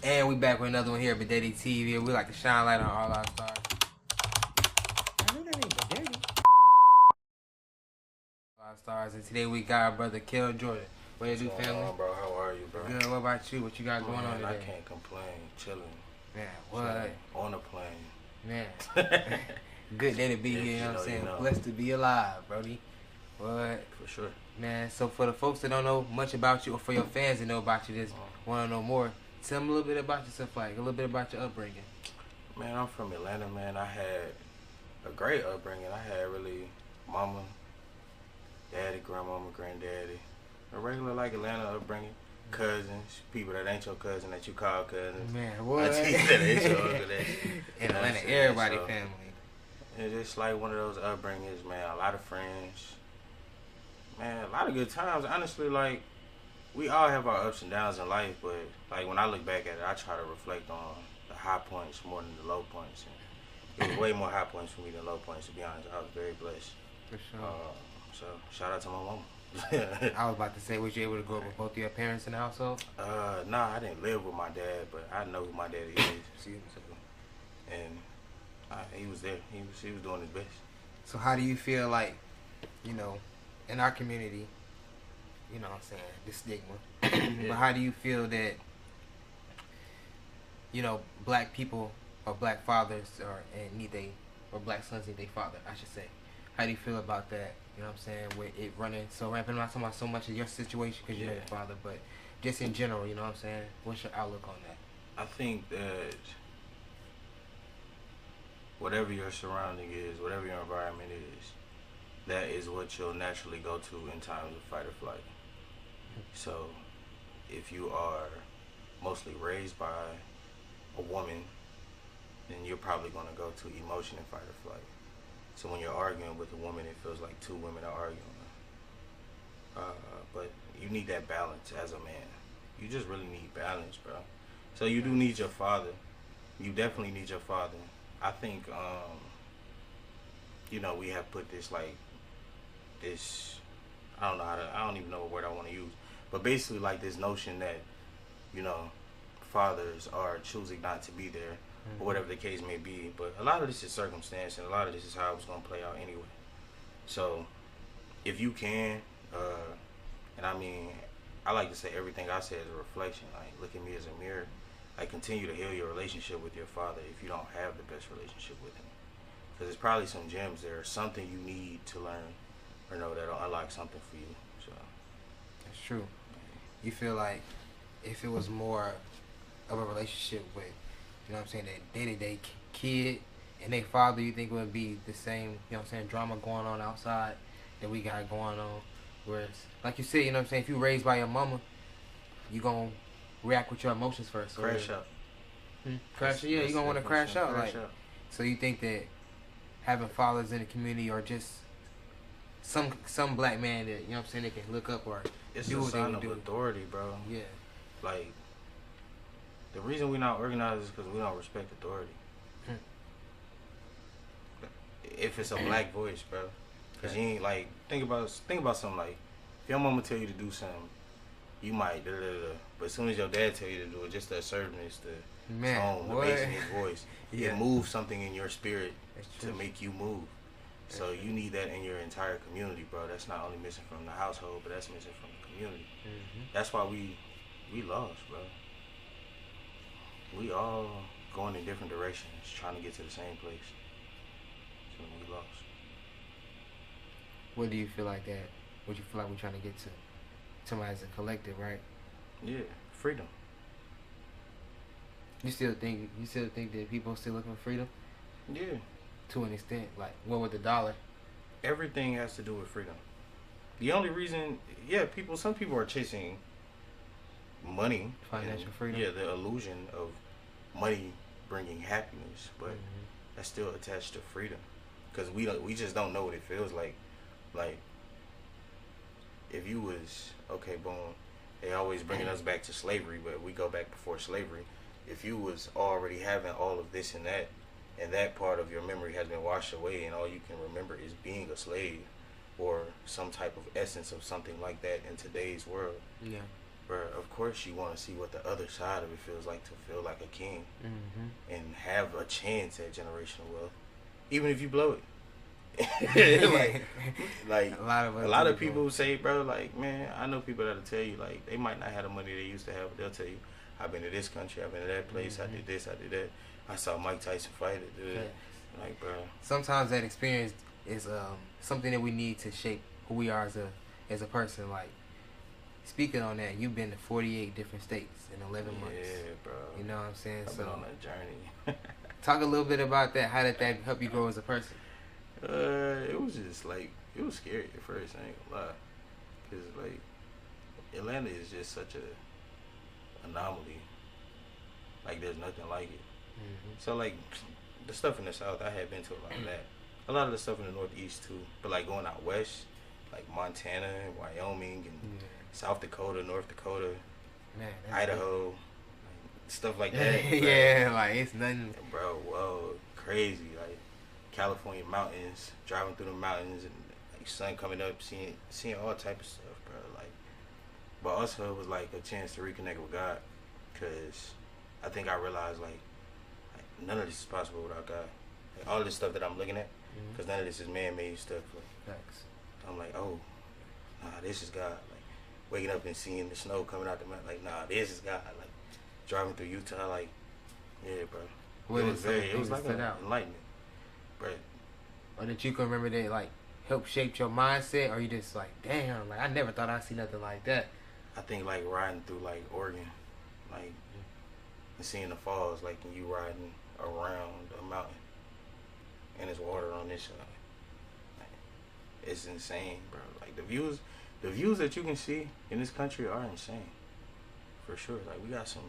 And we back with another one here at BehdetyTv. We like to shine light on all our stars. I know that ain't Bedety. Our stars, and today we got our brother KelJordan. What you do, family? Bro, how are you, bro? Good. What about you? What you got going on today? I can't complain. Chilling. Man, what? Chilling. On a plane. Man. Good day to be here, you know what I'm saying? Blessed to be alive, brody. What? For sure. Man, so for the folks that don't know much about you, or for your fans that know about you, just want to know more, tell them a little bit about yourself, like a little bit about your upbringing. Man, I'm from Atlanta, man. I had a great upbringing. I had really mama, daddy, grandmama, granddaddy. A regular, like, Atlanta upbringing. Cousins, people that ain't your cousin that you call cousins. Man, what? That ain't your uncle. In Atlanta, everybody family. It's just like one of those upbringings, man. A lot of friends. Man, a lot of good times. Honestly, like, we all have our ups and downs in life, but, like, when I look back at it, I try to reflect on the high points more than the low points. And it was way more high points for me than low points, to be honest. I was very blessed. For sure. So, shout out to my mama. I was about to say, was you able to grow up with both of your parents in the household? Nah, I didn't live with my dad, but I know who my daddy is. And he was there. He was doing his best. So how do you feel like, you know, in our community, you know what I'm saying, the stigma, but how do you feel that, you know, black people or black fathers or black sons need their father, I should say. How do you feel about that? You know what I'm saying? With it running so rampant. I'm not talking about so much of your situation because you're the father, but just in general, you know what I'm saying? What's your outlook on that? I think that whatever your surrounding is, whatever your environment is, that is what you'll naturally go to in times of fight or flight. So if you are mostly raised by a woman, then you're probably going to go to emotion and fight or flight. So when you're arguing with a woman, it feels like two women are arguing. But you need that balance as a man. You just really need balance, bro. So you do need your father. You definitely need your father. I think, you know, we have put this, like, I don't even know what word I want to use. But basically, like, this notion that, you know, fathers are choosing not to be there, or whatever the case may be. But a lot of this is circumstance, and a lot of this is how it's going to play out anyway. So if you can, and I mean, I like to say everything I say is a reflection. Like, look at me as a mirror. Like, continue to heal your relationship with your father if you don't have the best relationship with him. Because there's probably some gems there, something you need to learn or know that'll unlock something for you. So that's true. You feel like if it was more of a relationship with, you know what I'm saying, that day-to-day kid and their father, you think it would be the same, you know what I'm saying, drama going on outside that we got going on? Whereas, like you said, you know what I'm saying, if you raised by your mama, you going to react with your emotions first. Crash out. Crash out, yeah, you're going to want to crash out. So you think that having fathers in the community or just some black man that, you know what I'm saying, they can look up or it's do a what they sign would of do. Authority, bro. Yeah. Like, the reason we're not organized is because we don't respect authority. If it's a black voice, bro. Because you ain't, like, think about something like, if your mama tell you to do something, you might but as soon as your dad tell you to do it, just the assertiveness, the tone, the bass in his voice, it moves something in your spirit to make you move. So you need that in your entire community, bro. That's not only missing from the household, but that's missing from the community. That's why we lost, bro. We all going in different directions, trying to get to the same place. So we lost. What do you feel like that? What do you feel like we're trying to get to? Somebody as a collective, right? Yeah, freedom. You still think that people are still looking for freedom? Yeah. To an extent, like, what with the dollar? Everything has to do with freedom. The only reason, some people are chasing money, financial freedom. Yeah, the illusion of money bringing happiness, but that's still attached to freedom, because we just don't know what it feels like. Like, if you was boom, they always bringing us back to slavery, but we go back before slavery. If you was already having all of this and that part of your memory has been washed away, and all you can remember is being a slave or some type of essence of something like that in today's world, bro, of course you want to see what the other side of it feels like to feel like a king and have a chance at generational wealth, even if you blow it. like a lot of people say, bro, like, man, I know people that'll tell you, like, they might not have the money they used to have, but they'll tell you, I've been to this country, I've been to that place, I did this, I did that, I saw Mike Tyson fight it. Like, bro, sometimes that experience is something that we need to shape who we are as a person. Like, speaking on that, you've been to 48 different states in 11 months. Yeah, bro. You know what I'm saying? I've been on that journey. Talk a little bit about that. How did that help you grow as a person? It was just like, it was scary at first, I ain't gonna lie. Because, like, Atlanta is just such a anomaly. Like, there's nothing like it. So, like, the stuff in the South, I had been to a lot of that. A lot of the stuff in the Northeast, too. But, like, going out west, like Montana and Wyoming and South Dakota, North Dakota, man, Idaho, like, stuff like that. Yeah, like, it's nothing. Bro, whoa, crazy. Like, California mountains, driving through the mountains and like sun coming up, seeing all type of stuff, bro. Like, but also it was like a chance to reconnect with God, cause I think I realized like none of this is possible without God. Like, all of this stuff that I'm looking at, cause none of this is man-made stuff. Like, I'm like, oh, nah, this is God. Like, waking up and seeing the snow coming out the mountain, like, nah, this is God. Like, driving through Utah, like, yeah, bro. It was like an enlightenment. Right. Or that you can remember that like help shape your mindset, or you just like, damn, like I never thought I'd see nothing like that. I think like riding through like Oregon, like and seeing the falls, like and you riding around a mountain and there's water on this side. Like, it's insane, bro. Like the views that you can see in this country are insane. For sure. Like we got some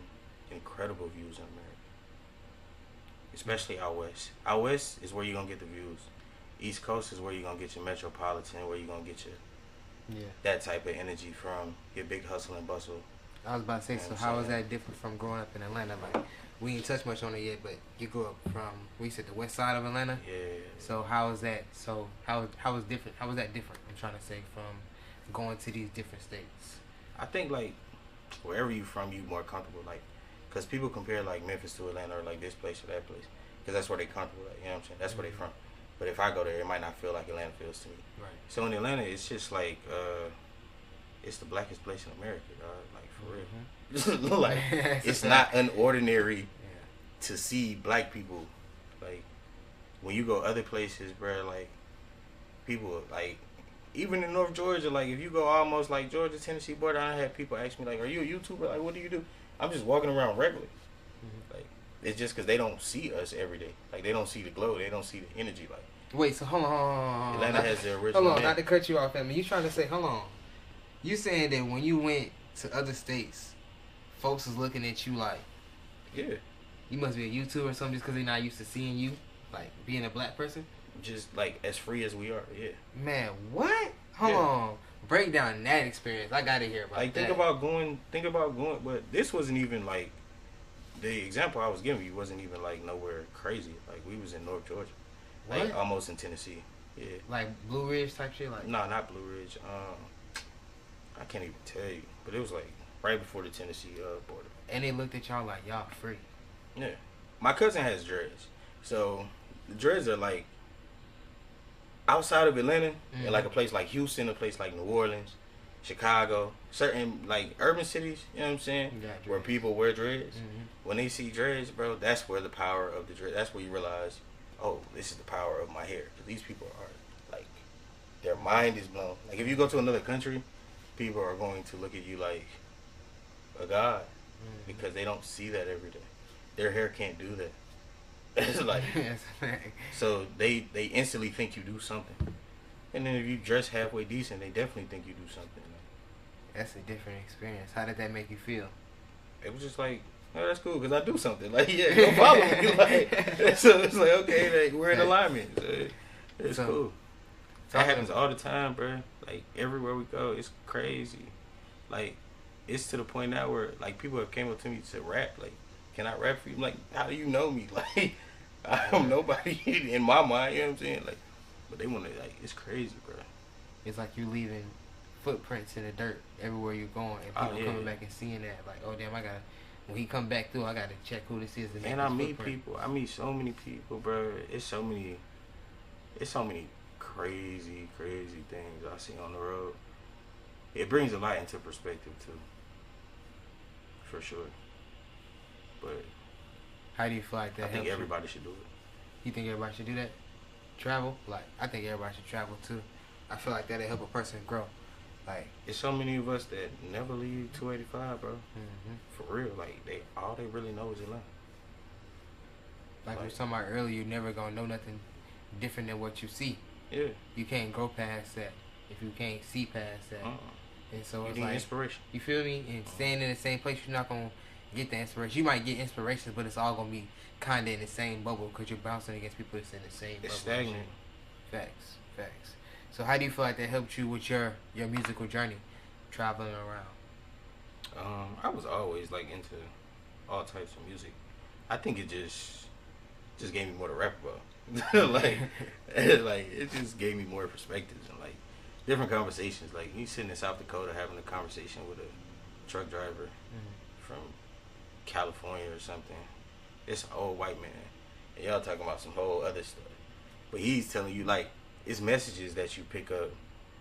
incredible views in America. Especially out west. Out west is where you're going to get the views. East Coast is where you're going to get your metropolitan, where you're going to get your that type of energy from, your big hustle and bustle. I was about to say, so how is that different from growing up in Atlanta? Like, we ain't touched much on it yet, but you grew up from, we said the west side of Atlanta? Yeah. So how is that, how is different, how is that different, I'm trying to say, from going to these different states? I think, like, wherever you from, you more comfortable, like, because people compare like Memphis to Atlanta or like this place or that place because that's where they comfortable at, you know what I'm saying? That's where they from. But if I go there, it might not feel like Atlanta feels to me. Right. So in Atlanta, it's just like it's the blackest place in America, dog. Like for real. Like it's not unordinary to see black people. Like when you go other places, bro, like people like even in North Georgia, like if you go almost like Georgia, Tennessee border, I had people ask me like, "Are you a YouTuber? Like, what do you do?" I'm just walking around regular. Like it's just because they don't see us every day. Like they don't see the glow. They don't see the energy. Like wait, so hold on. Atlanta has the original. Hold on, not to cut you off, man. You trying to say, hold on. You saying that when you went to other states, folks was looking at you like, yeah, you must be a YouTuber or something just because they're not used to seeing you, like being a black person. Just like as free as we are, yeah. Man, what? Hold on. Break down that experience. I gotta hear about like, that. Think about going, but this wasn't even like, the example I was giving you wasn't even like nowhere crazy. Like we was in North Georgia. What? Like almost in Tennessee. Yeah. Like Blue Ridge type shit? Like No, not Blue Ridge. I can't even tell you. But it was like right before the Tennessee border. And they looked at y'all like, y'all free. Yeah. My cousin has dreads. So the dreads are like outside of Atlanta, in like a place like Houston, a place like New Orleans, Chicago, certain like urban cities, you know what I'm saying, where people wear dreads. When they see dreads, bro, that's where the power of the dread, that's where you realize, oh, this is the power of my hair. Because these people are like, their mind is blown. Like if you go to another country, people are going to look at you like a god because they don't see that every day. Their hair can't do that. It's like, so they instantly think you do something, and then if you dress halfway decent, they definitely think you do something. That's a different experience. How did that make you feel? It was just like, oh, that's cool because I do something. Like, yeah, don't follow me. Like, so it's like, okay, like, we're in alignment. So it's cool. That happens all the time, bro. Like everywhere we go, it's crazy. Like it's to the point now where like people have came up to me to rap. Like, can I rap for you? I'm like, how do you know me? Like, I'm nobody in my mind, you know what I'm saying? Like, but they want to, like, it's crazy, bro. It's like you leaving footprints in the dirt everywhere you're going, and people coming back and seeing that, like, oh damn, I gotta. When he come back through, I gotta check who this is. And I meet people. I meet so many people, bro. It's so many crazy things I see on the road. It brings a lot into perspective too, for sure. But how do you feel like that? I think everybody should do it. You think everybody should do that? Travel? Like, I think everybody should travel too. I feel like that'll help a person grow. Like, it's so many of us that never leave 285, bro. Mm-hmm. For real, like all they really know is Atlanta. Like we were talking about earlier, you're never gonna know nothing different than what you see. Yeah. You can't go past that if you can't see past that. And so it's like inspiration. You feel me? And staying in the same place, you're not gonna get the inspiration. You might get inspiration, but it's all gonna be kinda in the same bubble because you're bouncing against people that's in the same bubble. It's stagnant. Facts. So how do you feel like that helped you with your musical journey, traveling around? I was always like into all types of music. I think it just gave me more to rap about. like it just gave me more perspectives and like different conversations. Like you sitting in South Dakota having a conversation with a truck driver from California or something. It's an old white man, and y'all talking about some whole other stuff. But he's telling you like it's messages that you pick up.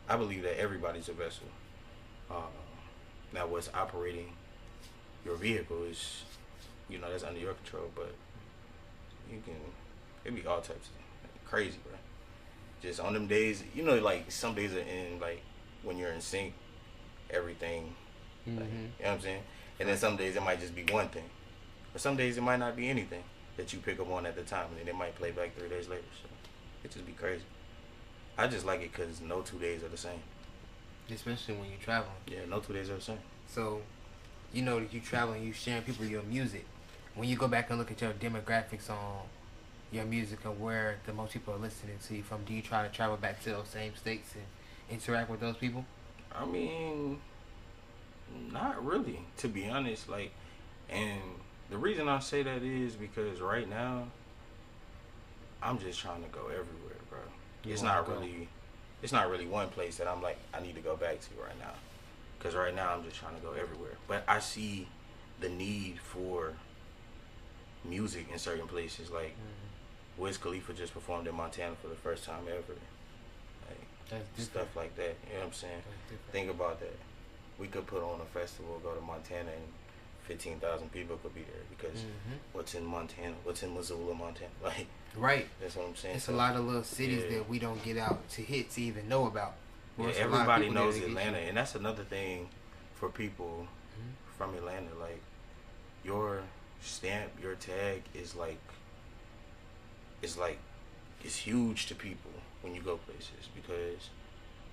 I believe that everybody's a vessel. Now what's operating your vehicle is, that's under your control, but it be all types of crazy, bro. Just on them days, like some days are in, like when you're in sync, everything, like, you know what I'm saying? And then some days it might just be one thing. Or some days it might not be anything that you pick up on at the time, and then it might play back 3 days later, so it just be crazy. I just like it because no 2 days are the same. Especially when you travel. Yeah, no 2 days are the same. So, that you travel and you sharing people your music. When you go back and look at your demographics on your music and where the most people are listening to you from, do you try to travel back to those same states and interact with those people? I mean, not really, to be honest. Like, and the reason I say that is because right now, I'm just trying to go everywhere, bro. It's not really one place that I'm like, I need to go back to right now. Because right now I'm just trying to go everywhere. But I see the need for music in certain places. Like, Wiz Khalifa just performed in Montana for the first time ever. Like, stuff like that. You know what I'm saying? Think about that. We could put on a festival, go to Montana, and 15,000 people could be there because what's in Montana? What's in Missoula, Montana? Like, right. That's what I'm saying. It's a lot of little cities that we don't get out to hit to even know about. Yeah, everybody knows Atlanta, and that's another thing for people from Atlanta. Like, your stamp, your tag is like, it's huge to people when you go places because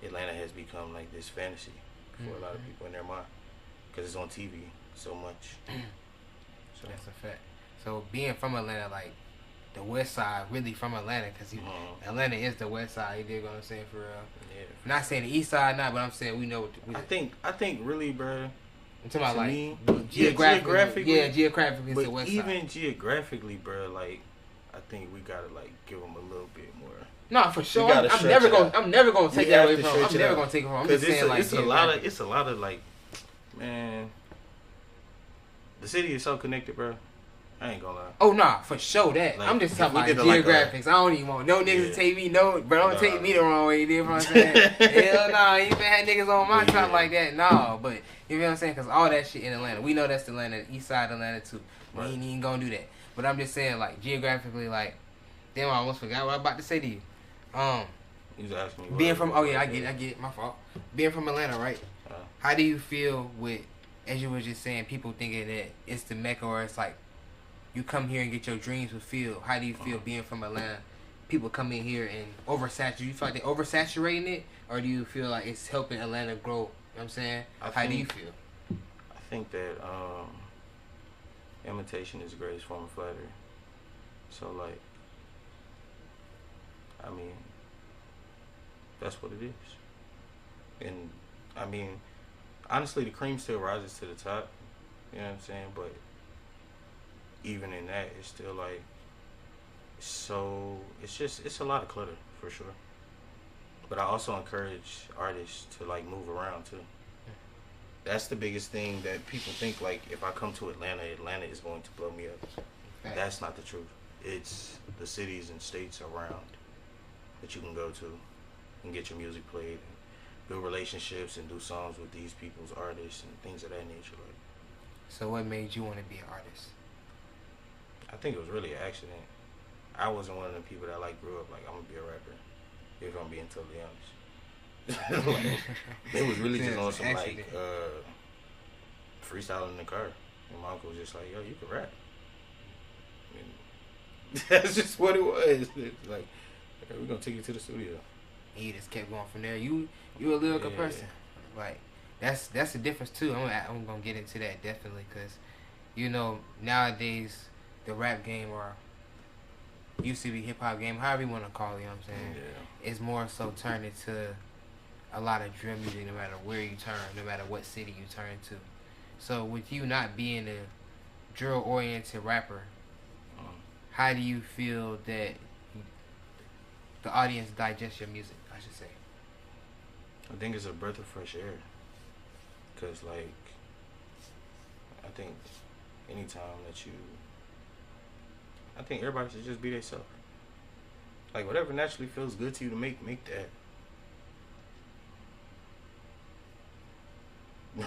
Atlanta has become like this fantasy for a lot of people in their mind because it's on TV so much. So that's a fact. So being from Atlanta, like the West Side, really from Atlanta, because Atlanta is the West Side. You dig what I'm saying, for real? Yeah. Not saying the East Side, not, but I'm saying we know. I think really, bro. I'm talking about like geographically. Yeah, geographically, it's the West Side. Even geographically, bro, like I think we gotta like give them a little bit more. No, for sure. I'm never gonna take that away from them. I'm never gonna take it from them. I'm just saying, like, it's a lot of like, man. The city is so connected, bro. I ain't gonna lie. Oh, nah, for sure that. Like, I'm just talking about geographics. I don't even want no niggas to take me, bro, don't take me the wrong way, you know what I'm saying? Hell nah, you ain't had niggas on my top like that, nah, but you know what I'm saying? Because all that shit in Atlanta, we know that's Atlanta, east side of Atlanta too. We ain't even gonna do that. But I'm just saying, like, geographically, like, damn, I almost forgot what I was about to say to you. You was asking me being from, I get it, my fault. Being from Atlanta, right? How do you feel with, as you were just saying, people thinking that it's the Mecca or it's like, you come here and get your dreams fulfilled. How do you feel being from Atlanta? People come in here and oversaturate. Do you feel like they're oversaturating it? Or do you feel like it's helping Atlanta grow? You know what I'm saying? How do you feel? I think that imitation is the greatest form of flattery. So, like, I mean, that's what it is. And, I mean, honestly, the cream still rises to the top. You know what I'm saying? But even in that, it's still like, so it's a lot of clutter for sure. But I also encourage artists to like move around too. That's the biggest thing that people think, like, if I come to Atlanta, Atlanta is going to blow me up. Facts. That's not the truth. It's the cities and states around that you can go to and get your music played, and build relationships and do songs with these people's artists and things of that nature. Like, So what made you want to be an artist? I think it was really an accident. I wasn't one of the people that like grew up like I'm gonna be a rapper. If I'm being totally honest. Like, it was really just on some like freestyle in the car. And my uncle was just like, yo, you can rap. And that's just what it was. It's like, okay, we're gonna take you to the studio. And you just kept going from there. You a lyrical person. Like that's the difference too. I'm gonna get into that definitely, because you know nowadays the rap game, or used to be hip hop game, however you want to call it, you know what I'm saying? Yeah. It's more so turned into a lot of drill music, no matter where you turn, no matter what city you turn to. So with you not being a drill oriented rapper, how do you feel that the audience digests your music, I should say? I think it's a breath of fresh air. Because, like, I think anytime that you... I think everybody should just be themselves. Like, whatever naturally feels good to you to make that.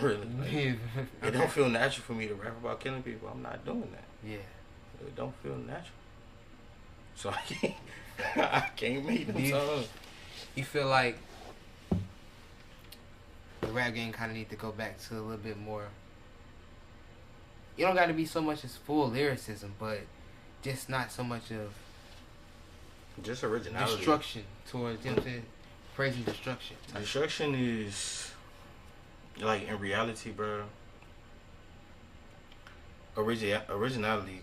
Really. Like, it don't feel natural for me to rap about killing people. I'm not doing that. Yeah. It don't feel natural. So I can't make them songs. You feel like the rap game kind of need to go back to a little bit more. You don't got to be so much as full lyricism, but just not so much of just originality. Destruction towards, you know what I'm saying? Praising destruction. Destruction is, like, in reality, bro, originality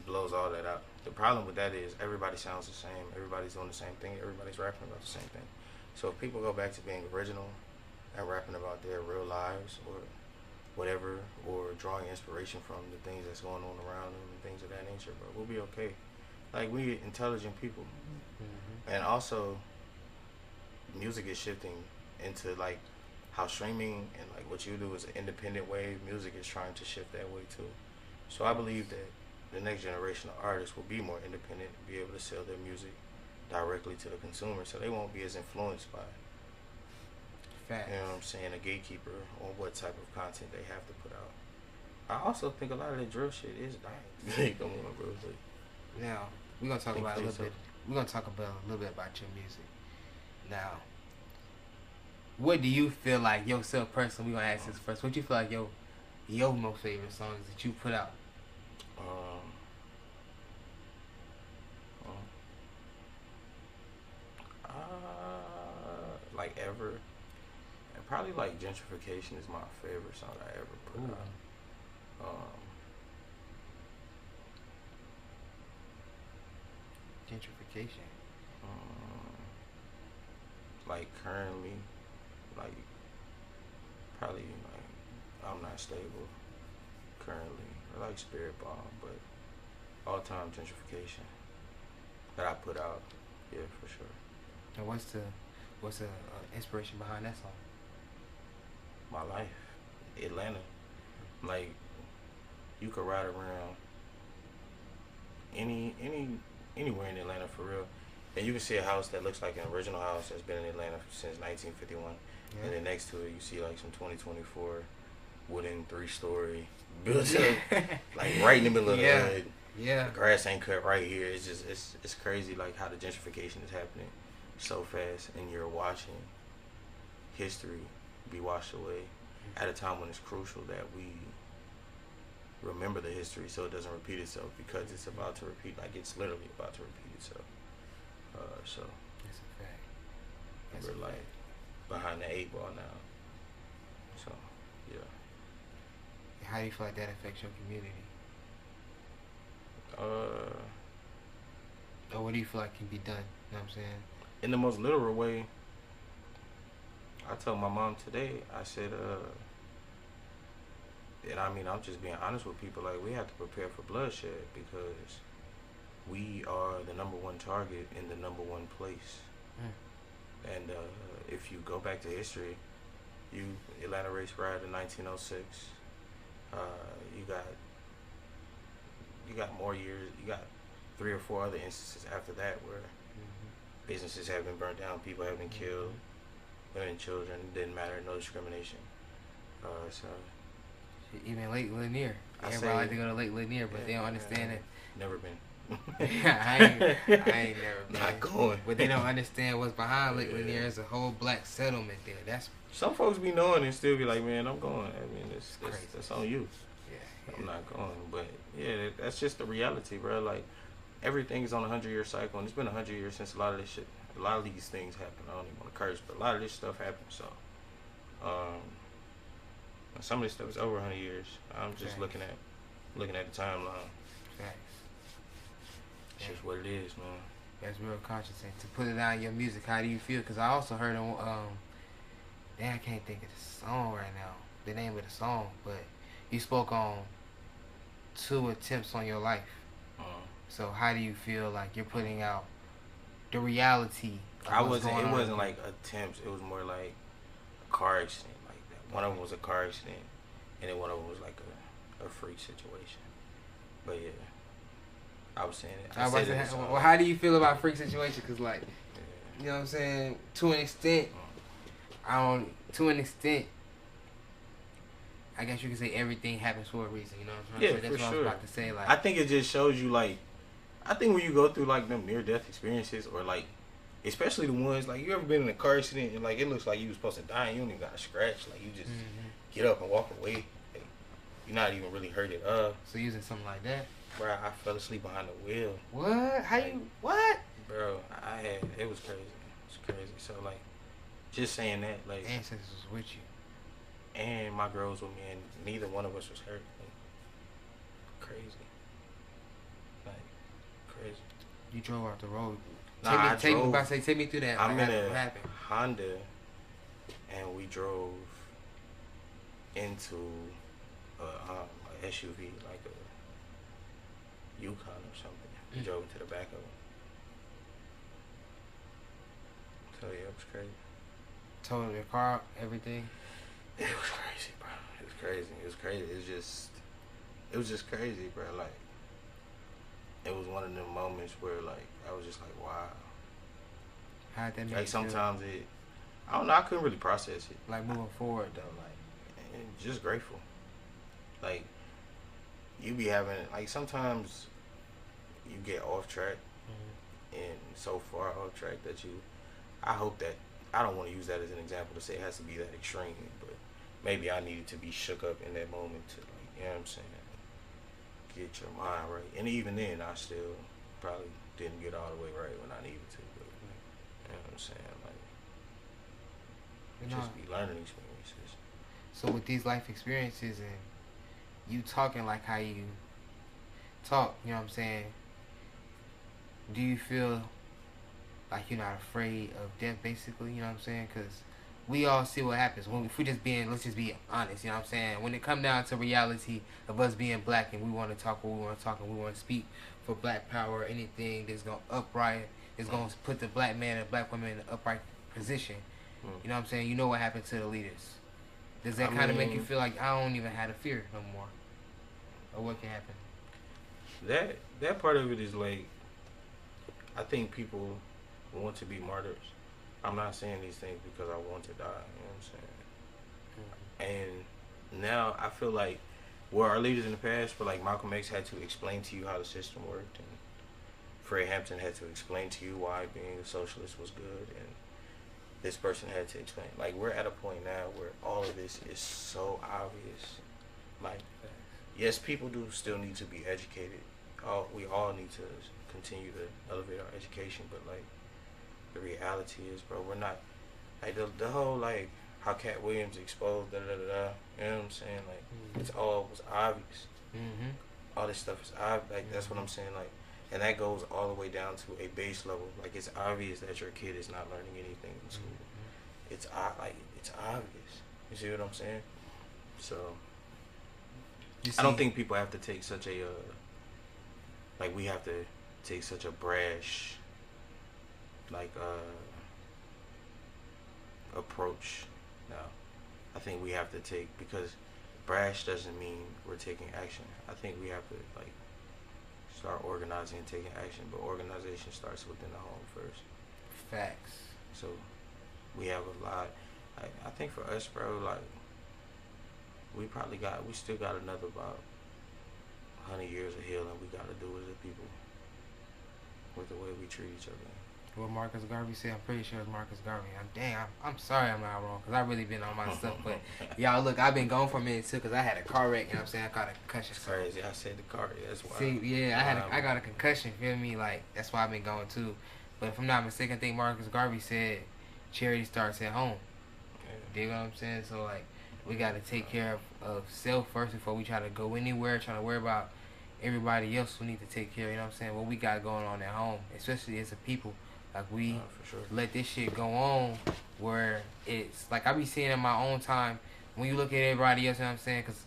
blows all that out. The problem with that is everybody sounds the same. Everybody's doing the same thing. Everybody's rapping about the same thing. So if people go back to being original and rapping about their real lives or whatever, or drawing inspiration from the things that's going on around them and things of that nature, bro, we'll be okay. Like, we intelligent people. Mm-hmm. And also, music is shifting into, like, how streaming and, like, what you do is an independent way. Music is trying to shift that way, too. So I believe that the next generation of artists will be more independent and be able to sell their music directly to the consumer, so they won't be as influenced by, Facts. You know what I'm saying, a gatekeeper on what type of content they have to put out. I also think a lot of the drill shit is dying. Come on, bro. Now we're gonna talk about a little bit. We're gonna talk about a little bit about your music. Now, what do you feel like yourself personally? We're gonna ask this first. What do you feel like your most favorite songs that you put out? Like ever, and probably like Gentrification is my favorite song I ever put out. Gentrification. Like currently, like probably like I'm Not Stable currently, or like Spirit Bomb, but all time Gentrification that I put out, yeah, for sure. And what's the inspiration behind that song? My life, Atlanta. Like, you could ride around anywhere in Atlanta for real, and you can see a house that looks like an original house that's been in Atlanta since 1951. Yeah. And then next to it, you see like some 2024 wooden 3-story built up, like right in the middle of the hood. Yeah. The grass ain't cut right here. It's just it's crazy like how the gentrification is happening so fast, and you're watching history be washed away at a time when it's crucial that we remember the history so it doesn't repeat itself, because it's about to repeat, like it's literally about to repeat itself. So that's a fact. We're like behind the 8 ball now. So yeah. How do you feel like that affects your community? Or what do you feel like can be done? You know what I'm saying? In the most literal way, I told my mom today, I said, and I mean, I'm just being honest with people, like, we have to prepare for bloodshed, because we are the #1 target in the #1 place. And if you go back to history, Atlanta race riot in 1906. You got more years. You got 3 or 4 other instances after that where businesses have been burnt down, people have been killed, women and children. It didn't matter, no discrimination. So even Lake Lanier. Everybody like to go to Lake Lanier, but they don't understand it. Never been. I ain't never been. Not going. But they don't understand what's behind Lake Lanier. There's a whole black settlement there. That's some folks be knowing and still be like, man, I'm going. I mean, that's on you. Yeah. I'm not going. But yeah, that's just the reality, bro. Like everything is on a 100-year cycle, and it's been 100 years since a lot of these things happened. I don't even want to curse, but a lot of this stuff happened. So, some of this stuff is over 100 years. I'm just looking at the timeline. It's just what it is, man. That's real conscious. And to put it out in your music, how do you feel? Because I also heard I can't think of the song right now, the name of the song, but you spoke on 2 attempts on your life. So how do you feel like you're putting out the reality? It wasn't like attempts. It was more like a car accident like that. One of them was a car accident, and then one of them was like a freak situation. But yeah. I was saying it. Well, how do you feel about freak situation? Because, like, you know what I'm saying? To an extent, I guess you can say everything happens for a reason. You know what I'm saying? Yeah, That's what I was about to say. Like, I think it just shows you, like, I think when you go through, like, them near-death experiences or, like, especially the ones, like, you ever been in a car accident and, like, it looks like you was supposed to die and you only got a scratch. Like, you just get up and walk away. Like, you're not even really hurted up. So using something like that? Bro, I fell asleep behind the wheel. What? How you? What? Bro, it was crazy. It's crazy. So, like, just saying that, like, ancestors was with you, and my girl was with me, and neither one of us was hurt. Like, crazy. Like, crazy. You drove off the road. Take me through that. I'm in a Honda, and we drove into a SUV, like a Yukon or something. We drove into the back of it. So yeah, it was crazy. Totaled your car, everything. It was crazy, bro. It was crazy. It was just crazy, bro. Like, it was one of them moments where, like, I was just like, wow. How'd that make like you sometimes feel? I don't know. I couldn't really process it. Like moving forward though, like, and just grateful. Like, you be having, like, sometimes you get off track, and so far off track that I hope that, I don't want to use that as an example to say it has to be that extreme, but maybe I needed to be shook up in that moment to, like, you know what I'm saying, get your mind right. And even then, I still probably didn't get all the way right when I needed to, but, you know what I'm saying, like, just be learning experiences. So with these life experiences and you talking like how you talk, you know what I'm saying, do you feel like you're not afraid of death, basically, you know what I'm saying? Because we all see what happens. Let's just be honest, you know what I'm saying? When it come down to reality of us being black and we want to talk what we want to talk and we want to speak for black power or anything that's going to upright, is going to put the black man and black woman in an upright position, you know what I'm saying? You know what happened to the leaders. Does that kind of make you feel like I don't even have to fear no more? Or what can happen? That part of it is like, I think people want to be martyrs. I'm not saying these things because I want to die, you know what I'm saying? And now I feel like, well, our leaders in the past, but like Malcolm X had to explain to you how the system worked, and Fred Hampton had to explain to you why being a socialist was good, and this person had to explain. Like, we're at a point now where all of this is so obvious. Like, yes, people do still need to be educated. We all need to continue to elevate our education, but like, the reality is, bro, we're not, like, the whole, like, how Cat Williams exposed, you know what I'm saying? Like, it's all was obvious. All this stuff is obvious. Like, that's what I'm saying. Like, and that goes all the way down to a base level. Like, it's obvious that your kid is not learning anything in school. It's obvious. You see what I'm saying? So, I don't think people have to take such a, like, we have to take such a brash, like, approach now. I think we have to take, because brash doesn't mean we're taking action. I think we have to like start organizing and taking action, but organization starts within the home first. Facts. So we have a lot. I think for us, bro, like we still got another about 100 years of healing we got to do as a people with the way we treat each other. What Marcus Garvey said, I'm pretty sure it's Marcus Garvey. I'm sorry I'm not wrong, because I really been on my stuff. But y'all, look, I've been gone for a minute too, because I had a car wreck, you know what I'm saying? I got a concussion. It's crazy. I said the car, that's why. See, yeah, I got a concussion, feel me? Like, that's why I've been going too. But if I'm not mistaken, I think Marcus Garvey said charity starts at home. Yeah. You know what I'm saying? So, like, we got to take care of self first before we try to go anywhere, trying to worry about everybody else who need to take care, you know what I'm saying? What we got going on at home, especially as a people. Like, we for sure. let this shit go on where it's, like, I be seeing in my own time, when you look at everybody else, you know what I'm saying? Because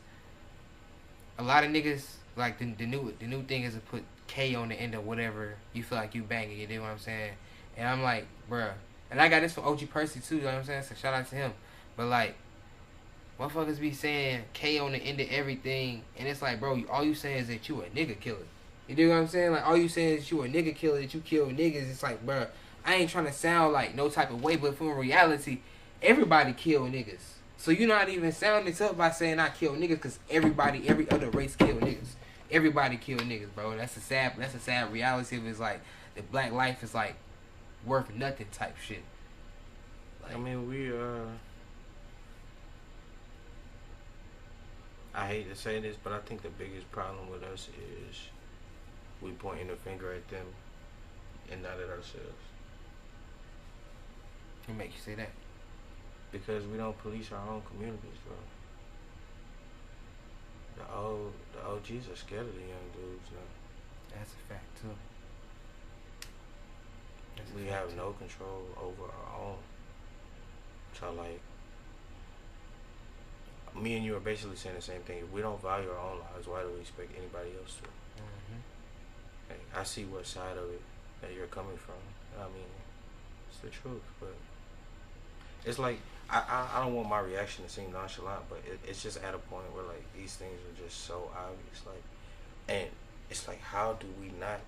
a lot of niggas, like, the new thing is to put K on the end of whatever you feel like you banging, you know what I'm saying? And I'm like, bruh. And I got this from OG Percy, too, you know what I'm saying? So shout out to him. But, like, motherfuckers be saying K on the end of everything, and it's like, bro, all you saying is that you a nigga killer. You know what I'm saying? Like, all you saying is you a nigga killer, that you kill niggas. It's like, bro, I ain't trying to sound like no type of way, but from reality, everybody kill niggas. So you're not even sounding tough by saying I kill niggas, because every other race kill niggas. Everybody kill niggas, bro. That's a sad reality of it's like the black life is like worth nothing type shit. Like, I mean, I hate to say this, but I think the biggest problem with us is we pointing the finger at them and not at ourselves. What makes you say that? Because we don't police our own communities, bro. The OGs are scared of the young dudes now. That's a fact too. We have no control over our own. So like, me and you are basically saying the same thing. If we don't value our own lives, why do we expect anybody else to? Like, I see what side of it that you're coming from. I mean, it's the truth, but it's like I don't want my reaction to seem nonchalant, but it's just at a point where like these things are just so obvious, like, and it's like, how do we not?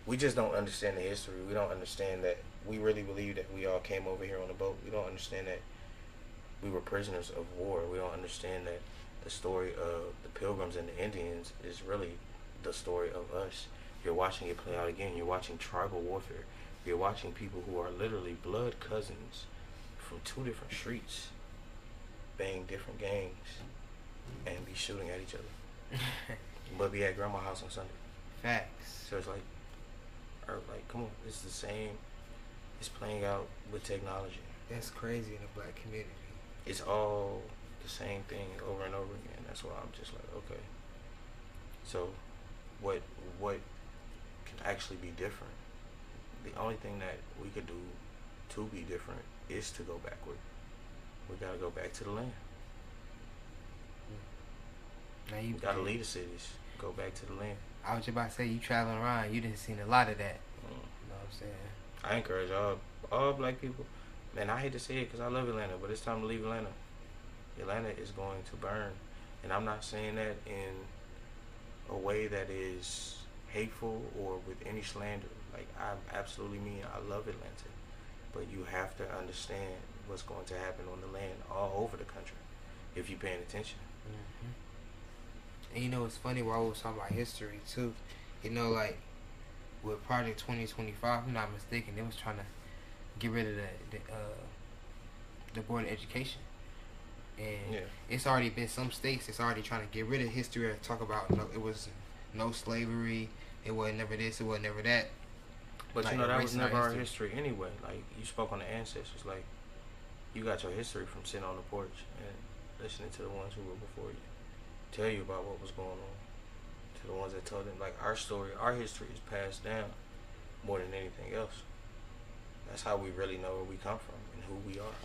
We just don't understand the history. We don't understand that we really believe that we all came over here on a boat. We don't understand that we were prisoners of war. We don't understand that the story of the Pilgrims and the Indians is really the story of us. You're watching it play out again. You're watching tribal warfare. You're watching people who are literally blood cousins from two different streets bang different gangs and be shooting at each other. But be at grandma's house on Sunday. Facts. So it's like, come on, it's the same. It's playing out with technology. That's crazy in the black community. It's all the same thing over and over again. That's why I'm just like, okay. So, what can actually be different? The only thing that we could do to be different is to go backward. We gotta go back to the land. Now you gotta leave the cities. Go back to the land. I was just about to say, you traveling around, you didn't seen a lot of that. You know what I'm saying? I encourage all black people. Man, I hate to say it because I love Atlanta, but it's time to leave Atlanta. Atlanta is going to burn. And I'm not saying that in a way that is hateful or with any slander. Like, I absolutely mean I love Atlanta. But you have to understand what's going to happen on the land all over the country if you're paying attention. And you know, it's funny, we're always talking about history too. You know, like with Project 2025, if I'm not mistaken, they was trying to get rid of the Board of Education. And it's already been some states that's already trying to get rid of history or talk about it was no slavery, it wasn't never this, it wasn't never that. But like, you know, that was never our history anyway. Like, you spoke on the ancestors. Like, you got your history from sitting on the porch and listening to the ones who were before you tell you about what was going on, to the ones that told them. Like, our story, our history is passed down more than anything else. That's how we really know where we come from and who we are.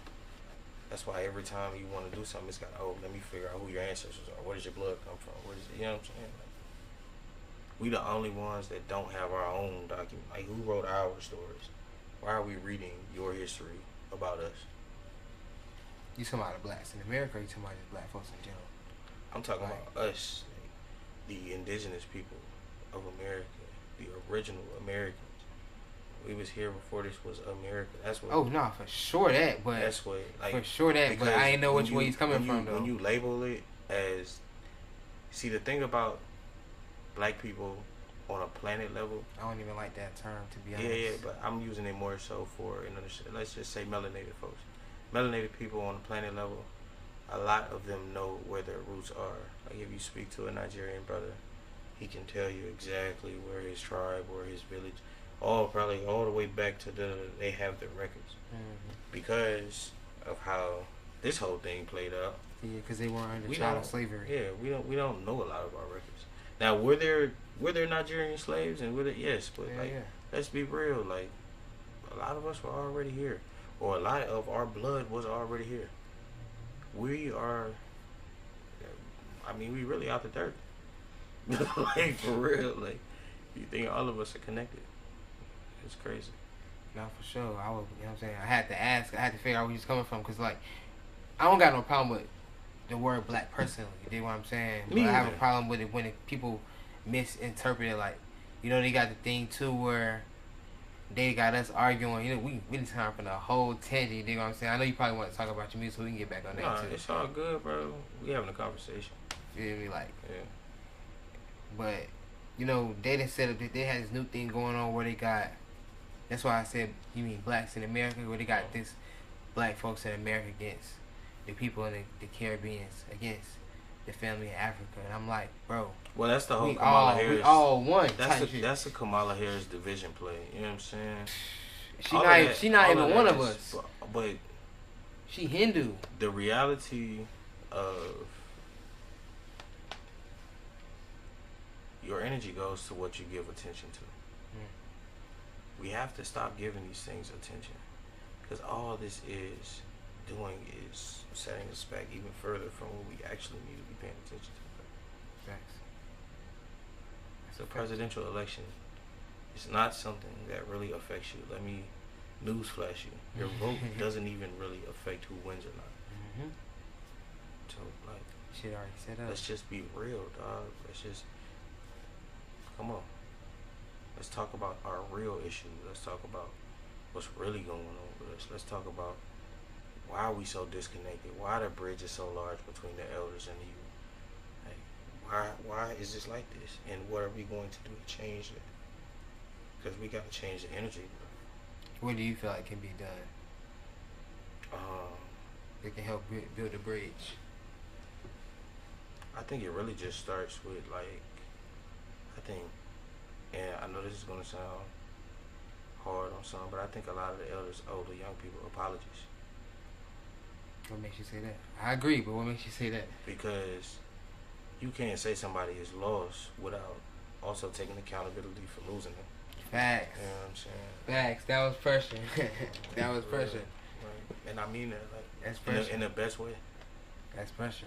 That's why every time you want to do something, it's got, let me figure out who your ancestors are. Where does your blood come from? Where does, you know what I'm saying? Like, we the only ones that don't have our own document. Like, who wrote our stories? Why are we reading your history about us? You talking about the blacks in America, or you talking about just black folks in general? I'm talking about us, the indigenous people of America, the original Americans. We was here before this was America. That's what. Oh no, for sure that, but that's what. Like, for sure that, but I ain't know which way he's coming from though. When you label it as, see, the thing about black people on a planet level. I don't even like that term, to be honest. Yeah, but I'm using it more so for let's just say melanated folks. Melanated people on a planet level, a lot of them know where their roots are. Like if you speak to a Nigerian brother, he can tell you exactly where his tribe or his village, probably all the way back to they have their records. Because of how this whole thing played out. Yeah, because they weren't under chattel slavery. Yeah, we don't know a lot of our records. Now were there Nigerian slaves and yes, but let's be real, like a lot of us were already here, or a lot of our blood was already here. We are, I mean, we really out the dirt. Like for real, like you think all of us are connected? It's crazy. No, for sure. I was, you know what I'm saying? I had to ask. I had to figure out where he's coming from, because like I don't got no problem with the word black personally. You dig what I'm saying? But I have a problem with it when people misinterpret it. Like, you know, they got the thing too where they got us arguing. You know, we didn't turn from the whole tangent. You dig what I'm saying? I know you probably want to talk about your music, so we can get back on that too. It's all good, bro. We having a conversation. You feel me? Like, yeah. But you know, they done set up that they had this new thing going on where they got. That's why I said, you mean blacks in America, where they got this black folks in America against the people in the Caribbean, against the family in Africa. And I'm like, bro. Well, that's the whole Kamala Harris. We all one. That's a Kamala Harris division play. You know what I'm saying? She not even one of us. But she Hindu. The reality of your energy goes to what you give attention to. We have to stop giving these things attention, because all this is doing is setting us back even further from what we actually need to be paying attention to. Facts. The presidential election is not something that really affects you. Let me newsflash you. Your vote doesn't even really affect who wins or not. So, like, shit already set up. Let's just be real, dog. Let's just, come on. Let's talk about our real issues. Let's talk about what's really going on with us. Let's talk about why are we so disconnected? Why the bridge is so large between the elders and the youth? Like, why is this like this? And what are we going to do to change it? Because we got to change the energy, bro. What do you feel like can be done? That can help build a bridge? I think it really just starts with, like, and I know this is going to sound hard on some, but I think a lot of the elders owe the young people apologies. What makes you say that? I agree, but what makes you say that? Because you can't say somebody is lost without also taking accountability for losing them. Facts. You know what I'm saying? Facts. That was pressure. That was pressure. Right. And I mean that, like, that's pressure. In the best way. That's pressure.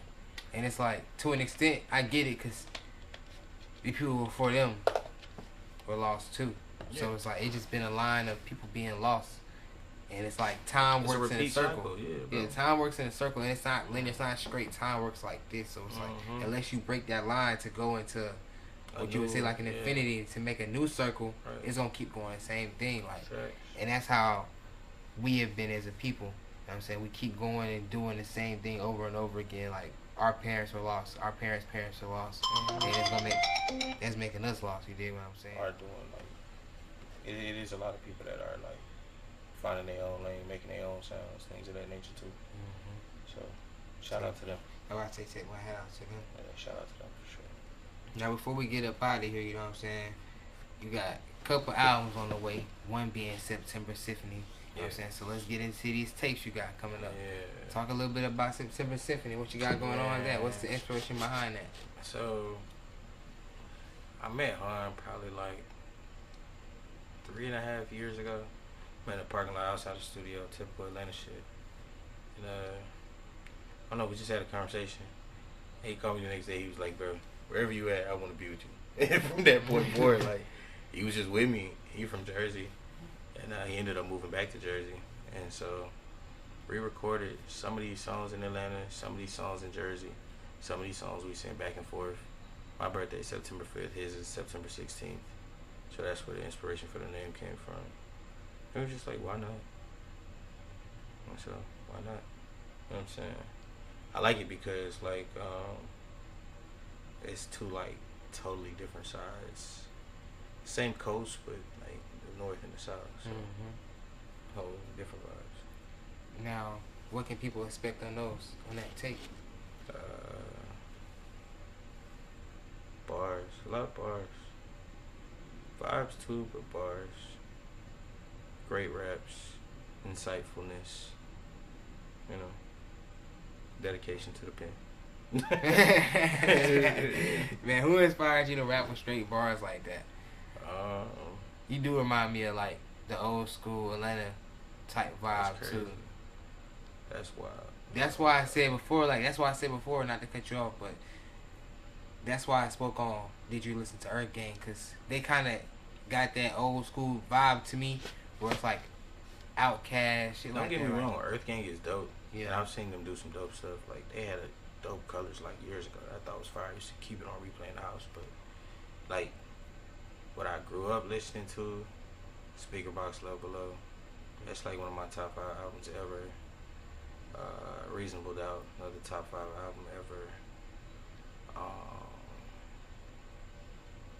And it's like, to an extent, I get it, because the people before them were lost too. Yeah. So it's like, it's just been a line of people being lost. And it's like, time works in a circle. Yeah, time works in a circle, and it's not linear, it's not straight. Time works like this. So it's like, unless you break that line to go into what you would say like an infinity, to make a new circle, it's gonna keep going the same thing. Like, and that's how we have been as a people. You know what I'm saying? We keep going and doing the same thing over and over again. Like, our parents were lost, our parents' parents were lost, and that's making us lost. You dig what I'm saying? Are doing, like, it is a lot of people that are like finding their own lane, making their own sounds, things of that nature too. So shout out to them. I would say take my hat out to them. Yeah, shout out to them for sure. Now before we get up out of here, you know what I'm saying, you got a couple albums on the way, one being September Symphony. You know what I'm saying? So let's get into these tapes you got coming up. Yeah. Talk a little bit about September Symphony. What you got going on with that? What's the inspiration behind that? So I met Han probably like 3.5 years ago. Met in a parking lot outside the studio, typical Atlanta shit. And I don't know, we just had a conversation. And he called me the next day. He was like, "Bro, wherever you at, I want to be with you." And from that point forward, like, he was just with me. He from Jersey, and he ended up moving back to Jersey. And so re-recorded some of these songs in Atlanta, some of these songs in Jersey, some of these songs we sent back and forth. My birthday is September 5th, his is September 16th. So that's where the inspiration for the name came from. It was just like, why not? And so, why not? You know what I'm saying? I like it because, like, it's two, like, totally different sides. Same coast, but, like, the north and the south. So, whole different vibes. Now, what can people expect on those, on that tape? Bars. A lot of bars. Vibes, too, but bars. Great raps. Insightfulness. You know. Dedication to the pen. Man, who inspired you to rap with straight bars like that? You do remind me of like the old school Atlanta type vibe too. That's wild. That's why I said before, not to cut you off, but that's why I spoke on Did You Listen to Earth Gang? Because they kind of got that old school vibe to me where it's like Outkast, shit. Don't get me wrong, Earth Gang is dope. Yeah. And I've seen them do some dope stuff. Like, they had a dope colors like years ago that I thought was fire. I used to keep it on replay in the house. But, like, what I grew up listening to, Speaker Box Love Below, that's like one of my top 5 albums ever. Reasonable Doubt, another top 5 album ever.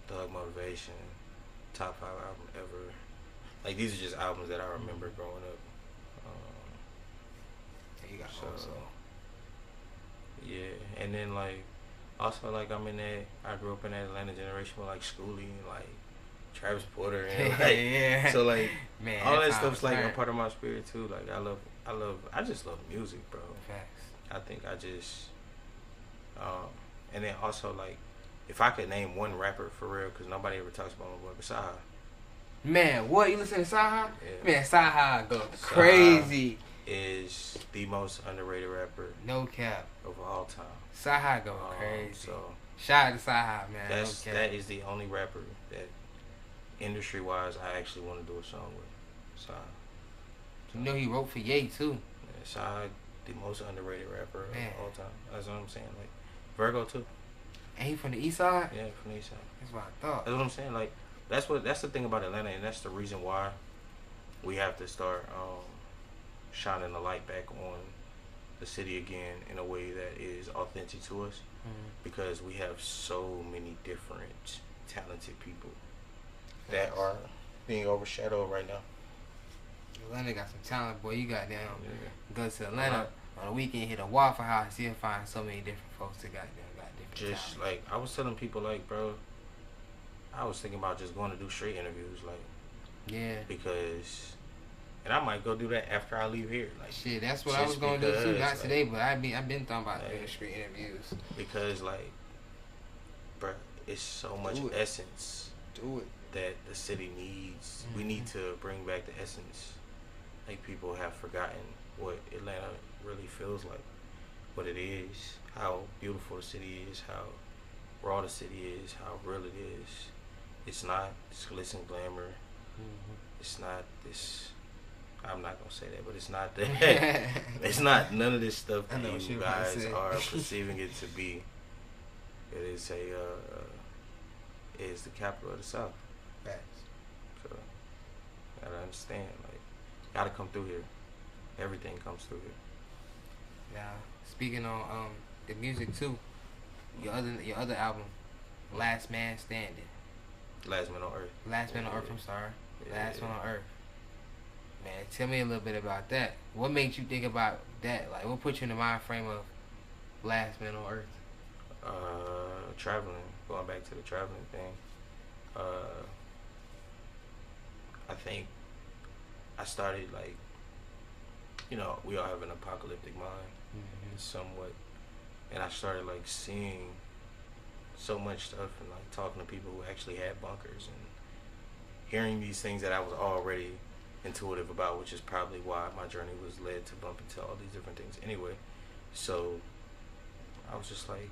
Thug Motivation, top 5 album ever. Like, these are just albums that I remember growing up. You got so, yeah, and then like, also like I grew up in that Atlanta generation with like Schoolie and like Travis Porter and like, yeah. So like, man, all that stuff's like a part of my spirit too. Like I just love music, bro. Facts. I think I just, and then also like, if I could name one rapper for real, because nobody ever talks about my boy Saha. Man, what, you listen to Saha? Yeah. Man, Saha go crazy. Is the most underrated rapper, no cap, of all time. Saha go crazy. So shout out to Saha, man. That is the only rapper that, industry wise, I actually want to do a song with. Saha. You know he wrote for Ye too. Yeah, Saha, the most underrated rapper man. of all time. That's what I'm saying. Like Virgo too. And he from the east side? Yeah, from the east side. That's what I thought. That's what I'm saying. Like that's the thing about Atlanta, and that's the reason why we have to start shining the light back on the city again in a way that is authentic to us, because we have so many different talented people that are being overshadowed right now. Atlanta got some talent, boy. You got down. Go to Atlanta on the weekend, hit a Waffle House, you'll find so many different folks that got different just talent. like I was telling people, like, bro, I was thinking about just going to do straight interviews, like, yeah, because. And I might go do that after I leave here. Like, shit, that's what I was gonna do too. Not like, today, but I've been thinking about doing street interviews. Because like, bruh, it's so much essence. Do it. That the city needs. We need to bring back the essence. Like, people have forgotten what Atlanta really feels like, what it is, how beautiful the city is, how raw the city is, how real it is. It's not this glitz and glamour. It's not this. I'm not gonna say that, but it's not that. It's not none of this stuff that you guys are perceiving it to be. It is is the capital of the South. Facts. So, gotta understand, like, gotta come through here. Everything comes through here. Now, speaking on the music too, your other album, Last Man Standing. Last Man on Earth. Last Man on Earth. I'm sorry. Last Man on Earth. Man, tell me a little bit about that. What made you think about that? Like, what put you in the mind frame of Last Man on Earth? Traveling. Going back to the traveling thing. I think I started, like, you know, we all have an apocalyptic mind, somewhat. And I started, like, seeing so much stuff and, like, talking to people who actually had bunkers and hearing these things that I was already intuitive about, which is probably why my journey was led to bump into all these different things anyway. So I was just like,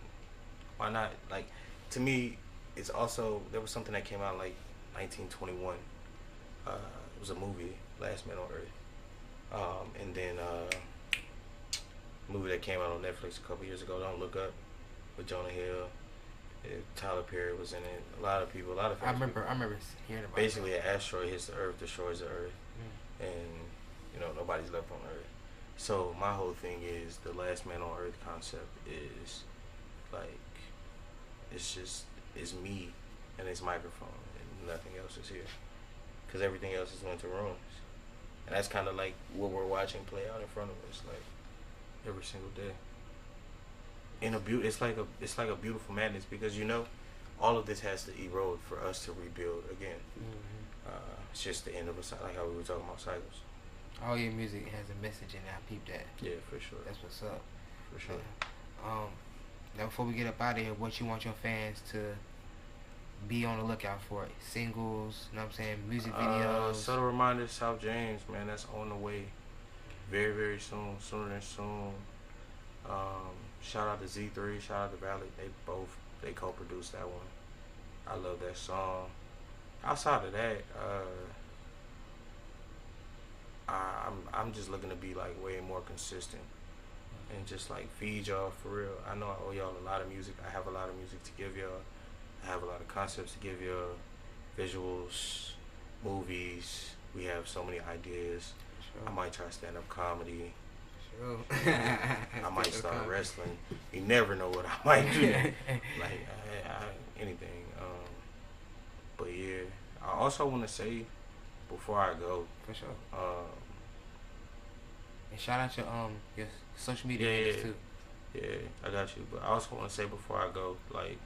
why not? Like, to me, it's also, there was something that came out like 1921. It was a movie, Last Man on Earth. And then movie that came out on Netflix a couple years ago, Don't Look Up, with Jonah Hill. Tyler Perry was in it. A lot of people, a lot of famous people. I remember hearing about Basically, that. an asteroid hits the Earth, destroys the Earth, and nobody's left on Earth. So my whole thing is the last man on Earth concept is like it's me and this microphone and nothing else is here, because everything else is went to ruins, and that's kind of like what we're watching play out in front of us, like every single day. It's like a beautiful madness, because all of this has to erode for us to rebuild again. It's just the end of a cycle, like how we were talking about cycles. All your music has a message in it. I peep that. Yeah, for sure. That's what's up. For sure. Now before we get up out of here, what you want your fans to be on the lookout for? Singles, you know what I'm saying? Music videos. Subtle reminder, South James, man, that's on the way. Very, very soon. Sooner than soon. Shout out to Z3, shout out to Valley. They co-produced that one. I love that song. Outside of that, I'm just looking to be like way more consistent and just like feed y'all for real. I know I owe y'all a lot of music. I have a lot of music to give y'all. I have a lot of concepts to give y'all. Visuals, movies. We have so many ideas. Sure. I might try stand-up comedy. Sure. I might start wrestling. You never know what I might do. Like anything. But yeah, I also want to say before I go. For sure. And shout out your social media handles too. Yeah, I got you. But I also want to say before I go, like,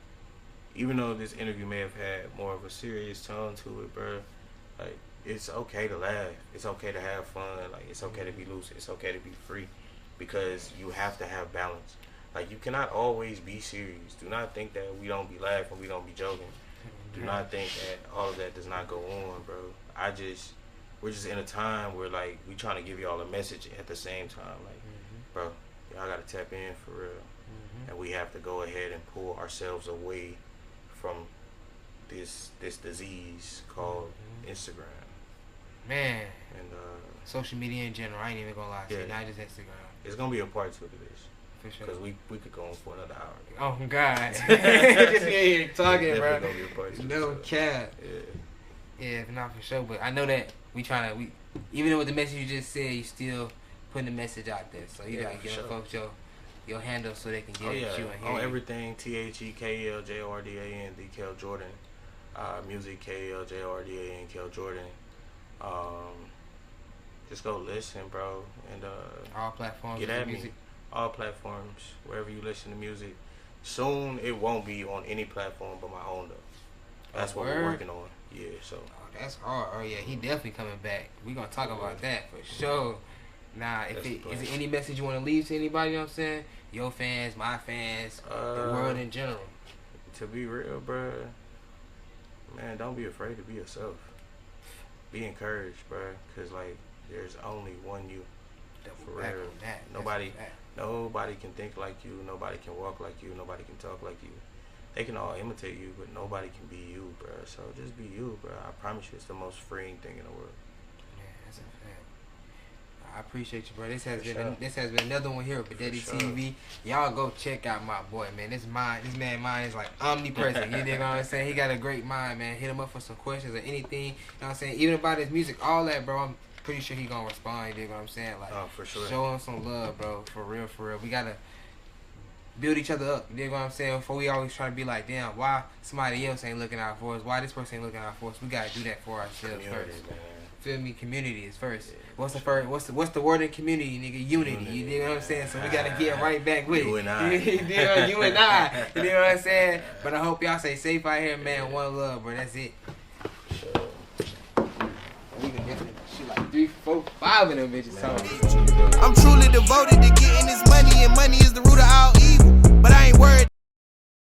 even though this interview may have had more of a serious tone to it, bro, like, it's okay to laugh. It's okay to have fun. Like, it's okay to be loose. It's okay to be free, because you have to have balance. Like, you cannot always be serious. Do not think that we don't be laughing, we don't be joking. Do not think that all of that does not go on, bro. We're just in a time where, like, we trying to give y'all a message at the same time. Like, bro, y'all got to tap in for real. And we have to go ahead and pull ourselves away from this disease called Instagram. Man. And social media in general, I ain't even gonna lie to you, not just Instagram. It's gonna be a part 2 to this. For sure. Because we could go on for another hour. Oh God. Just here talking, bro. Gonna be a part 2, no cap. Yeah, not for sure. But I know that we even though with the message you just said, you still putting the message out there. So you gotta give folks your handle so they can get you and hear on everything. TheKelJordan, the KelJordan. Music KelJordan, KelJordan. Just go listen, bro, and all platforms. Get at me. All platforms, wherever you listen to music. Soon it won't be on any platform but my own though. That's what we're working on. Yeah, so. Oh, that's hard. Oh yeah, he definitely coming back. We gonna talk about that for sure. Nah, is it any message you want to leave to anybody? You know what I'm saying? Your fans, my fans, the world in general. To be real, bro, man, don't be afraid to be yourself. Be encouraged, bro, cause like there's only one you. For real. Nobody can think like you. Nobody can walk like you. Nobody can talk like you. They can all imitate you, but nobody can be you, bro. So just be you, bro. I promise you, it's the most freeing thing in the world. Yeah, that's a fact. I appreciate you, bro. This has been another one here with BehdetyTv. Y'all go check out my boy, man. This man mind is like omnipresent. You know what I'm saying? He got a great mind, man. Hit him up for some questions or anything. You know what I'm saying? Even about his music, all that, bro. I'm pretty sure he gonna respond. You know what I'm saying? Like, for sure. Show him some love, bro. For real, for real. We gotta build each other up. You know what I'm saying? Before we always try to be like, damn, why somebody else ain't looking out for us? Why this person ain't looking out for us? We gotta do that for ourselves first. Man. Feel me? Community is first. Yeah, what's the first? What's the word in community, nigga? Unity. You know what I'm saying? So we gotta get right back with you it. And I. You and I. You know what I'm saying? But I hope y'all stay safe out here, man. One love, bro. That's it. Sure. We can get shit like 3, 4, 5 of them bitches. I'm truly devoted to getting this money, and money is the root of all evil. But I ain't worried.